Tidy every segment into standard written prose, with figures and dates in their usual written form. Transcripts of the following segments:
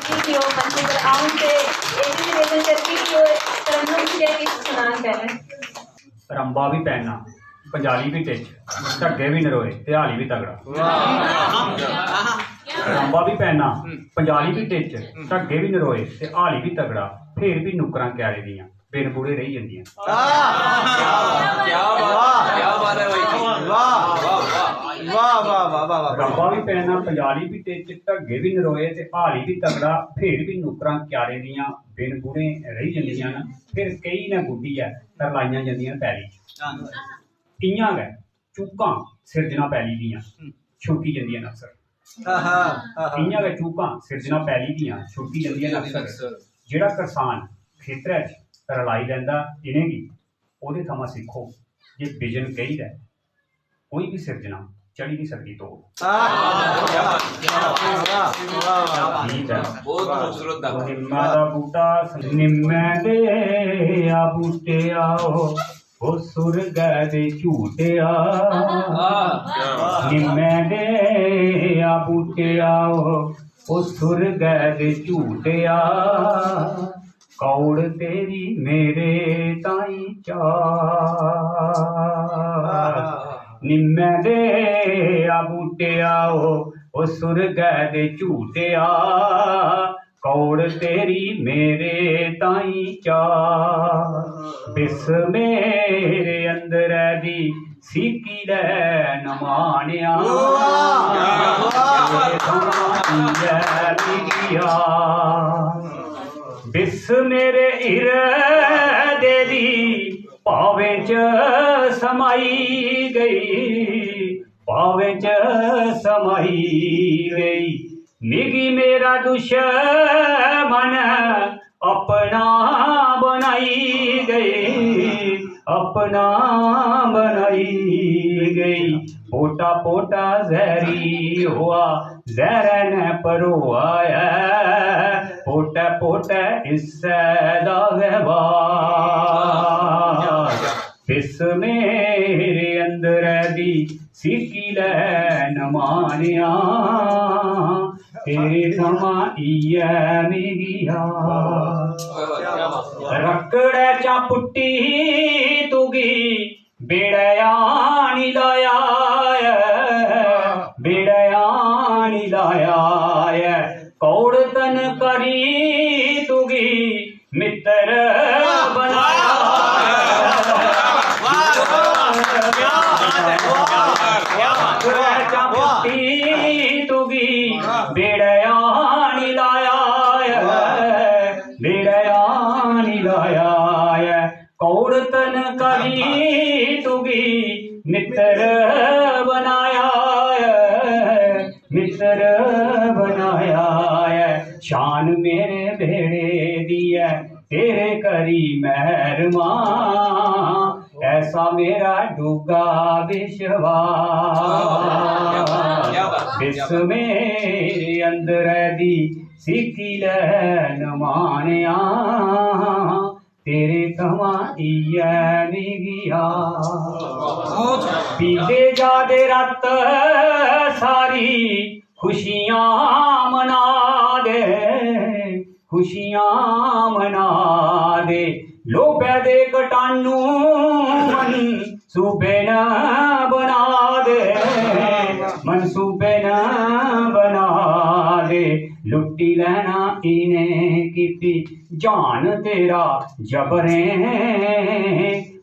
कि वो बच्चे पर आऊं से एक ही लेवल करके कि वो तरन्नुम के की सुनान पहले रंबा भी पहनना पंजाली भी टिच ढगे भी नरोए ते हाली भी तगड़ा रंबा भी पहनना पंजाली भी टिच ढगे भी नरोए ते हाली भी तगड़ा फिर भी नुकरां क्यारे दियां बिन बूढ़े रही जंदियां रंबा भी पहनना पंजाली भी टिच ढगे भी नरोए ते हाली भी तगड़ा फिर भी नुकरां क्यारे दियां बिन बूढ़े रही जंदियां न फिर कई न गुड्डी है तरलाइयां जंदियां पैली इयां गै चूकां सिरजना पैली दियां छुट्टी जंदियां न अक्सर इयां गै चूकां सिरजना पैली दियां छुट्टी जंदियां न अक्सर जेड़ा किसान खेतरै च रलाई लैंदा इनेंगी ओह्दे थमां सिक्खो जे बिजन कहीदा कोई भी सिरजना चढ़ी नहीं सकती तो निम्मा दा बूटा निम्मे दे आ बूटे आओ ओ सुरग दे झूटिया निम्मे दे आ बूटे आओ ओ सुरग दे झूटिया कौड़ तेरी मेरे ताई चा निम्मे दे आ बूटे आओ ओ सुरग दे झूटिया कौड़ तेरी मेरे ताई चा बिस मेरे अंदर दी सीकी लैन मानिया बिस मेरे इरदे दी भावे च समाई गई भावे च समाई गई मिगी मेरा दुश्मन अपना बनाई गई अपना बनाई गई पोटा पोटा जहरी हुआ जहर ने परोआया पोटा पोटा इससे दागवा बिस मेरे अंदर दी सीकी लैन मानिया तेरे थमां इयै मिगिया रकड़े चा पुट्टी तुगी बेड़या नी लाया बेड़या नी लाया कौड़ तन करी तुगी मित्र बनाया तुगी बेड़या नी लाया बेड़या नी लाया कौड़ तन करी तुगी मित्र बनाया मित्र बनाया शान मेरे बेड़े दी है तेरे करी मेहरमा ऐसा मेरा डूगा विश्वास बिस मेरे अंदर दी सीखी लैन मानिया तेरे थमां इयै मिगिया पीते जा दे रत सारी खुशियां मना दे खुशियां मना दे लोभे दे कटानू मनसूबे न बना दे मनसूबे न बना दे लुट्टी लैना इन्हें कीती जान तेरा जबरें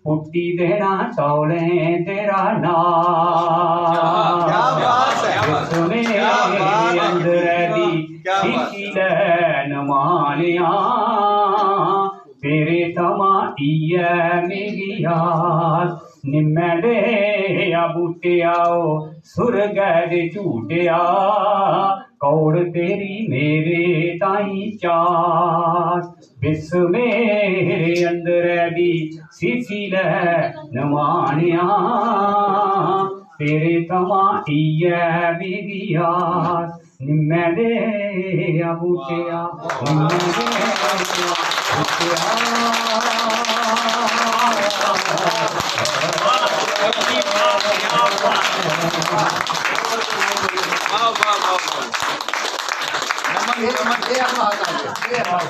पुट्टी देना तौले तेरा नास मेरे अंदर दी सीखी लैन मानिया तेरे थमां इयै मिगिया निम्मे दे आ बूटे आओ सुरग दे झूटिया कौड़ तेरी मेरे ताई चास बिस मेरे अंदर दी सीसी लैन मानिया तेरे थमां इयै मिगिया निम्मे दे आ बूटिया निम्मे दे ਨਮਨ ਇਹ ਆਪਣਾ ਹੱਥ ਆ ਗਿਆ ਇਹ ਆਪਣਾ